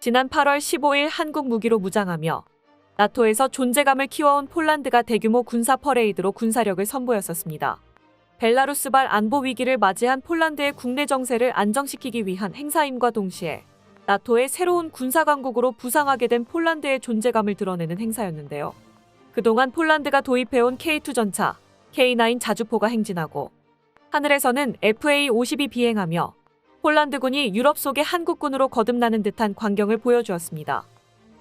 지난 8월 15일 한국 무기로 무장하며 나토에서 존재감을 키워온 폴란드가 대규모 군사 퍼레이드로 군사력을 선보였었습니다. 벨라루스발 안보 위기를 맞이한 폴란드의 국내 정세를 안정시키기 위한 행사임과 동시에 나토의 새로운 군사 강국으로 부상하게 된 폴란드의 존재감을 드러내는 행사였는데요. 그동안 폴란드가 도입해온 K2 전차, K9 자주포가 행진하고 하늘에서는 FA-50이 비행하며 폴란드군이 유럽 속의 한국군으로 거듭나는 듯한 광경을 보여주었습니다.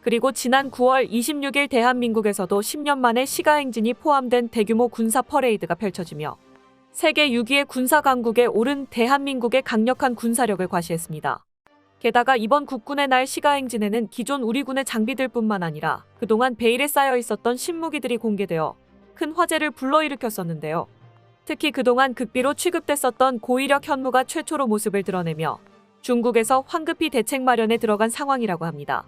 그리고 지난 9월 26일 대한민국에서도 10년 만에 시가 행진이 포함된 대규모 군사 퍼레이드가 펼쳐지며 세계 6위의 군사 강국에 오른 대한민국의 강력한 군사력을 과시했습니다. 게다가 이번 국군의 날 시가 행진에는 기존 우리 군의 장비들뿐만 아니라 그동안 베일에 쌓여 있었던 신무기들이 공개되어 큰 화제를 불러일으켰었는데요. 특히 그동안 극비로 취급됐었던 고위력 현무가 최초로 모습을 드러내며 중국에서 황급히 대책 마련에 들어간 상황이라고 합니다.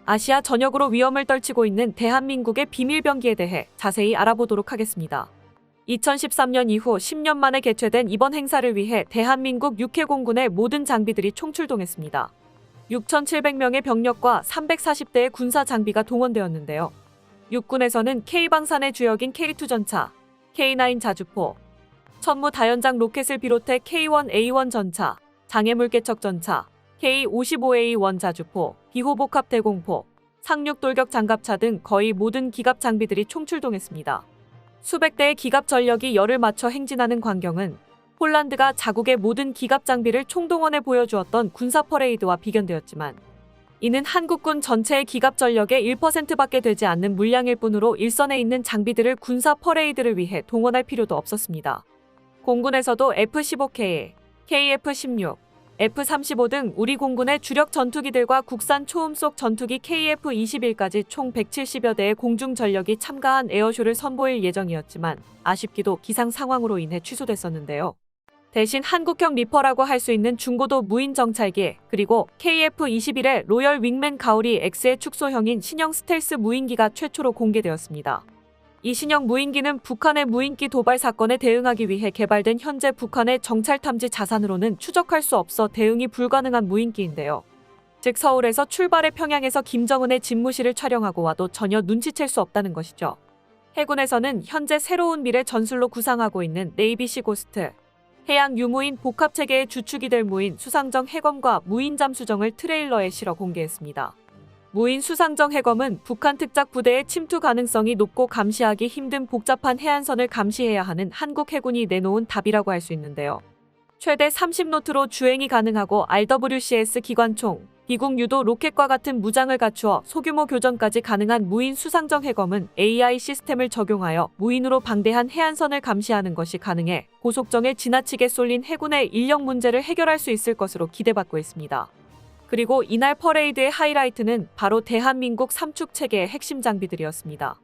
아시아 전역으로 위험을 떨치고 있는 대한민국의 비밀병기에 대해 자세히 알아보도록 하겠습니다. 2013년 이후 10년 만에 개최된 이번 행사를 위해 대한민국 육해공군의 모든 장비들이 총출동했습니다. 6,700명의 병력과 340대의 군사 장비가 동원되었는데요. 육군에서는 K방산의 주역인 K2 전차, K9 자주포, 천무 다연장 로켓을 비롯해 K1A1 전차, 장해물개척 전차, K55A1 자주포, 비호복합 대공포, 상륙 돌격 장갑차 등 거의 모든 기갑 장비들이 총출동했습니다. 수백 대의 기갑 전력이 열을 맞춰 행진하는 광경은 폴란드가 자국의 모든 기갑 장비를 총동원해 보여주었던 군사 퍼레이드와 비견되었지만 이는 한국군 전체의 기갑 전력의 1%밖에 되지 않는 물량일 뿐으로 일선에 있는 장비들을 군사 퍼레이드를 위해 동원할 필요도 없었습니다. 공군에서도 F-15K, KF-16, F-35 등 우리 공군의 주력 전투기들과 국산 초음속 전투기 KF-21까지 총 170여 대의 공중 전력이 참가한 에어쇼를 선보일 예정이었지만 아쉽게도 기상 상황으로 인해 취소됐었는데요. 대신 한국형 리퍼라고 할 수 있는 중고도 무인 정찰기 그리고 KF-21의 로열 윙맨 가오리 X의 축소형인 신형 스텔스 무인기가 최초로 공개되었습니다. 이 신형 무인기는 북한의 무인기 도발 사건에 대응하기 위해 개발된 현재 북한의 정찰 탐지 자산으로는 추적할 수 없어 대응이 불가능한 무인기인데요. 즉 서울에서 출발해 평양에서 김정은의 집무실을 촬영하고 와도 전혀 눈치챌 수 없다는 것이죠. 해군에서는 현재 새로운 미래 전술로 구상하고 있는 네이비시 고스트, 해양 유무인 복합체계의 주축이 될 무인 수상정 해검과 무인 잠수정을 트레일러에 실어 공개했습니다. 무인 수상정 해검은 북한 특작 부대의 침투 가능성이 높고 감시하기 힘든 복잡한 해안선을 감시해야 하는 한국 해군이 내놓은 답이라고 할 수 있는데요. 최대 30노트로 주행이 가능하고 RWCS 기관총, 비국 유도 로켓과 같은 무장을 갖추어 소규모 교전까지 가능한 무인 수상정 해검은 AI 시스템을 적용하여 무인으로 방대한 해안선을 감시하는 것이 가능해 고속정에 지나치게 쏠린 해군의 인력 문제를 해결할 수 있을 것으로 기대받고 있습니다. 그리고 이날 퍼레이드의 하이라이트는 바로 대한민국 삼축 체계의 핵심 장비들이었습니다.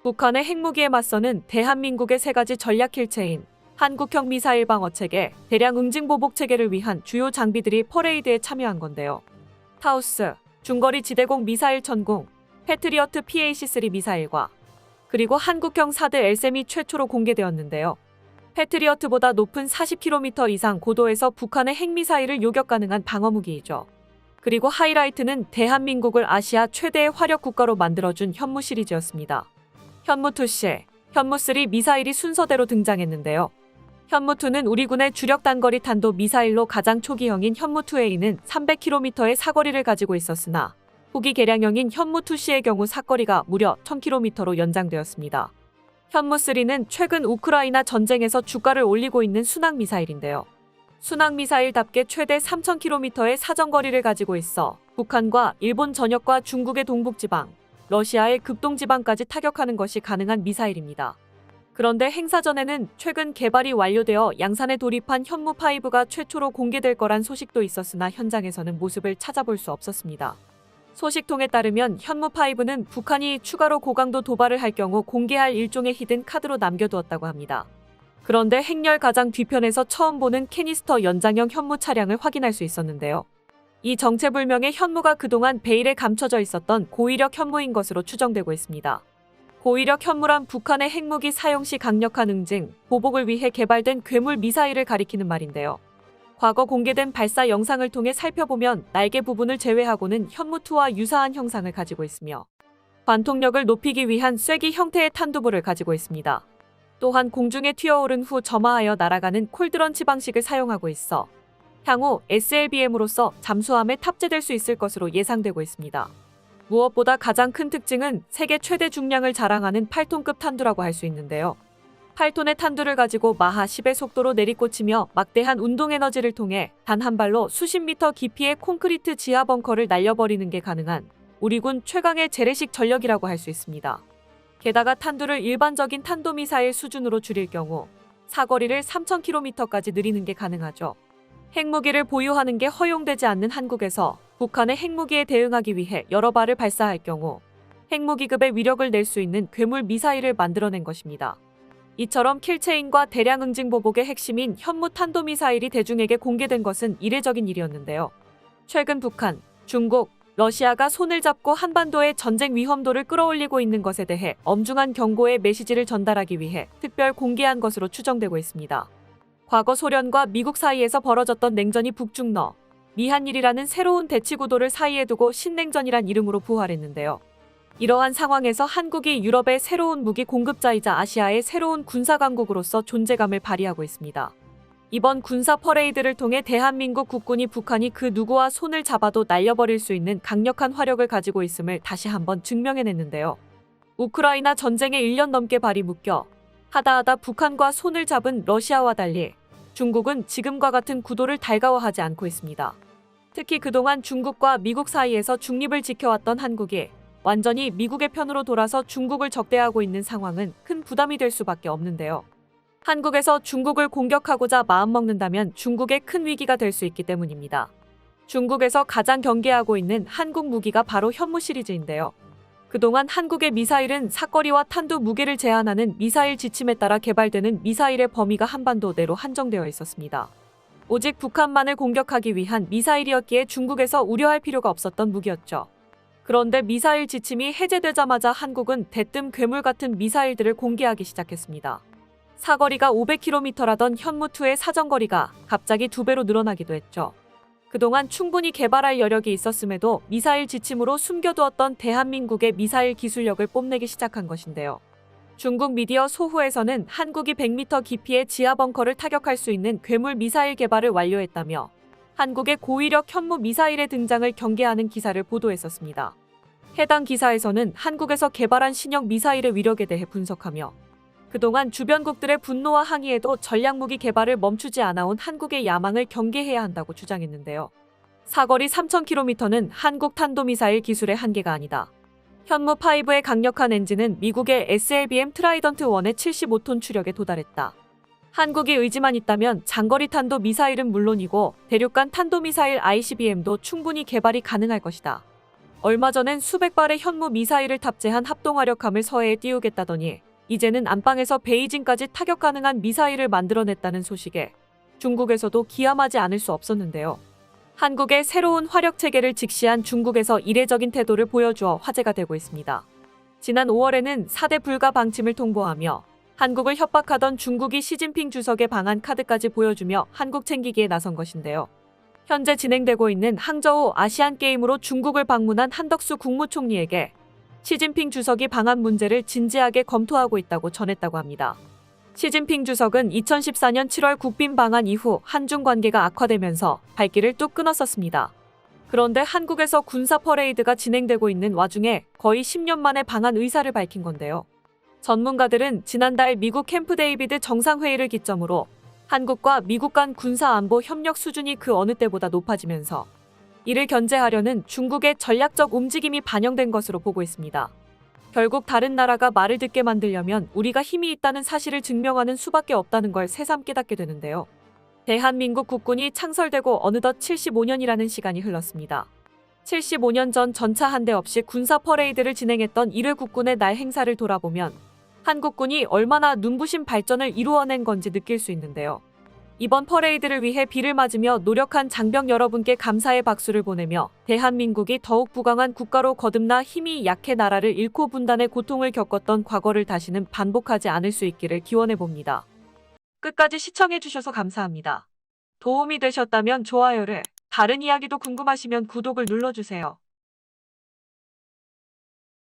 북한의 핵무기에 맞서는 대한민국의 세 가지 전략 킬체인 한국형 미사일 방어 체계, 대량 응징 보복 체계를 위한 주요 장비들이 퍼레이드에 참여한 건데요. 타우스, 중거리 지대공 미사일 천궁, 패트리어트 PAC-3 미사일과 그리고 한국형 사드 LSM이 최초로 공개되었는데요. 패트리어트보다 높은 40km 이상 고도에서 북한의 핵미사일을 요격 가능한 방어무기이죠. 그리고 하이라이트는 대한민국을 아시아 최대의 화력 국가로 만들어준 현무 시리즈였습니다. 현무2C, 현무3 미사일이 순서대로 등장했는데요. 현무2는 우리 군의 주력 단거리 탄도 미사일로 가장 초기형인 현무2A는 300km의 사거리를 가지고 있었으나 후기 개량형인 현무2C의 경우 사거리가 무려 1000km로 연장되었습니다. 현무3는 최근 우크라이나 전쟁에서 주가를 올리고 있는 순항 미사일인데요. 순항 미사일답게 최대 3000km의 사정거리를 가지고 있어 북한과 일본 전역과 중국의 동북지방, 러시아의 극동지방까지 타격하는 것이 가능한 미사일입니다. 그런데 행사 전에는 최근 개발이 완료되어 양산에 돌입한 현무5가 최초로 공개될 거란 소식도 있었으나 현장에서는 모습을 찾아볼 수 없었습니다. 소식통에 따르면 현무5는 북한이 추가로 고강도 도발을 할 경우 공개할 일종의 히든 카드로 남겨두었다고 합니다. 그런데 행렬 가장 뒤편에서 처음 보는 캐니스터 연장형 현무 차량을 확인할 수 있었는데요. 이 정체불명의 현무가 그동안 베일에 감춰져 있었던 고위력 현무인 것으로 추정되고 있습니다. 고위력 현무란 북한의 핵무기 사용 시 강력한 응징, 보복을 위해 개발된 괴물 미사일을 가리키는 말인데요. 과거 공개된 발사 영상을 통해 살펴보면 날개 부분을 제외하고는 현무2와 유사한 형상을 가지고 있으며 관통력을 높이기 위한 쐐기 형태의 탄두부를 가지고 있습니다. 또한 공중에 튀어오른 후 점화하여 날아가는 콜드런치 방식을 사용하고 있어 향후 SLBM으로서 잠수함에 탑재될 수 있을 것으로 예상되고 있습니다. 무엇보다 가장 큰 특징은 세계 최대 중량을 자랑하는 8톤급 탄두라고 할 수 있는데요. 8톤의 탄두를 가지고 마하 10의 속도로 내리꽂히며 막대한 운동 에너지를 통해 단 한 발로 수십 미터 깊이의 콘크리트 지하 벙커를 날려버리는 게 가능한 우리군 최강의 재래식 전력이라고 할 수 있습니다. 게다가 탄두를 일반적인 탄도미사일 수준으로 줄일 경우 사거리를 3,000km까지 늘리는 게 가능하죠. 핵무기를 보유하는 게 허용되지 않는 한국에서 북한의 핵무기에 대응하기 위해 여러 발을 발사할 경우 핵무기급의 위력을 낼 수 있는 괴물 미사일을 만들어낸 것입니다. 이처럼 킬체인과 대량 응징 보복의 핵심인 현무 탄도미사일이 대중에게 공개된 것은 이례적인 일이었는데요. 최근 북한, 중국, 러시아가 손을 잡고 한반도의 전쟁 위험도를 끌어올리고 있는 것에 대해 엄중한 경고의 메시지를 전달하기 위해 특별 공개한 것으로 추정되고 있습니다. 과거 소련과 미국 사이에서 벌어졌던 냉전이 북중러, 미한일이라는 새로운 대치 구도를 사이에 두고 신냉전이란 이름으로 부활했는데요. 이러한 상황에서 한국이 유럽의 새로운 무기 공급자이자 아시아의 새로운 군사 강국으로서 존재감을 발휘하고 있습니다. 이번 군사 퍼레이드를 통해 대한민국 국군이 북한이 그 누구와 손을 잡아도 날려버릴 수 있는 강력한 화력을 가지고 있음을 다시 한번 증명해냈는데요. 우크라이나 전쟁에 1년 넘게 발이 묶여 하다하다 북한과 손을 잡은 러시아와 달리 중국은 지금과 같은 구도를 달가워하지 않고 있습니다. 특히 그동안 중국과 미국 사이에서 중립을 지켜왔던 한국이 완전히 미국의 편으로 돌아서 중국을 적대하고 있는 상황은 큰 부담이 될 수밖에 없는데요. 한국에서 중국을 공격하고자 마음먹는다면 중국의 큰 위기가 될 수 있기 때문입니다. 중국에서 가장 경계하고 있는 한국 무기가 바로 현무 시리즈인데요. 그동안 한국의 미사일은 사거리와 탄두 무게를 제한하는 미사일 지침에 따라 개발되는 미사일의 범위가 한반도 내로 한정되어 있었습니다. 오직 북한만을 공격하기 위한 미사일이었기에 중국에서 우려할 필요가 없었던 무기였죠. 그런데 미사일 지침이 해제되자마자 한국은 대뜸 괴물 같은 미사일들을 공개하기 시작했습니다. 사거리가 500km라던 현무2의 사정거리가 갑자기 2배로 늘어나기도 했죠. 그동안 충분히 개발할 여력이 있었음에도 미사일 지침으로 숨겨두었던 대한민국의 미사일 기술력을 뽐내기 시작한 것인데요. 중국 미디어 소후에서는 한국이 100m 깊이의 지하 벙커를 타격할 수 있는 괴물 미사일 개발을 완료했다며 한국의 고위력 현무 미사일의 등장을 경계하는 기사를 보도했었습니다. 해당 기사에서는 한국에서 개발한 신형 미사일의 위력에 대해 분석하며 그동안 주변국들의 분노와 항의에도 전략무기 개발을 멈추지 않아온 한국의 야망을 경계해야 한다고 주장했는데요. 사거리 3,000km는 한국 탄도미사일 기술의 한계가 아니다. 현무5의 강력한 엔진은 미국의 SLBM 트라이던트 1의 75톤 추력에 도달했다. 한국이 의지만 있다면 장거리 탄도 미사일은 물론이고 대륙간 탄도미사일 ICBM도 충분히 개발이 가능할 것이다. 얼마 전엔 수백 발의 현무 미사일을 탑재한 합동화력함을 서해에 띄우겠다더니 이제는 안방에서 베이징까지 타격 가능한 미사일을 만들어냈다는 소식에 중국에서도 기함하지 않을 수 없었는데요. 한국의 새로운 화력 체계를 직시한 중국에서 이례적인 태도를 보여주어 화제가 되고 있습니다. 지난 5월에는 4대 불가 방침을 통보하며 한국을 협박하던 중국이 시진핑 주석의 방한 카드까지 보여주며 한국 챙기기에 나선 것인데요. 현재 진행되고 있는 항저우 아시안게임으로 중국을 방문한 한덕수 국무총리에게 시진핑 주석이 방한 문제를 진지하게 검토하고 있다고 전했다고 합니다. 시진핑 주석은 2014년 7월 국빈 방한 이후 한중 관계가 악화되면서 발길을 뚝 끊었었습니다. 그런데 한국에서 군사 퍼레이드가 진행되고 있는 와중에 거의 10년 만에 방한 의사를 밝힌 건데요. 전문가들은 지난달 미국 캠프 데이비드 정상회의를 기점으로 한국과 미국 간 군사 안보 협력 수준이 그 어느 때보다 높아지면서 이를 견제하려는 중국의 전략적 움직임이 반영된 것으로 보고 있습니다. 결국 다른 나라가 말을 듣게 만들려면 우리가 힘이 있다는 사실을 증명하는 수밖에 없다는 걸 새삼 깨닫게 되는데요. 대한민국 국군이 창설되고 어느덧 75년이라는 시간이 흘렀습니다. 75년 전 전차 한 대 없이 군사 퍼레이드를 진행했던 1회 국군의 날 행사를 돌아보면 한국군이 얼마나 눈부신 발전을 이루어낸 건지 느낄 수 있는데요. 이번 퍼레이드를 위해 비를 맞으며 노력한 장병 여러분께 감사의 박수를 보내며 대한민국이 더욱 부강한 국가로 거듭나 힘이 약해 나라를 잃고 분단의 고통을 겪었던 과거를 다시는 반복하지 않을 수 있기를 기원해봅니다. 끝까지 시청해주셔서 감사합니다. 도움이 되셨다면 좋아요를, 다른 이야기도 궁금하시면 구독을 눌러주세요.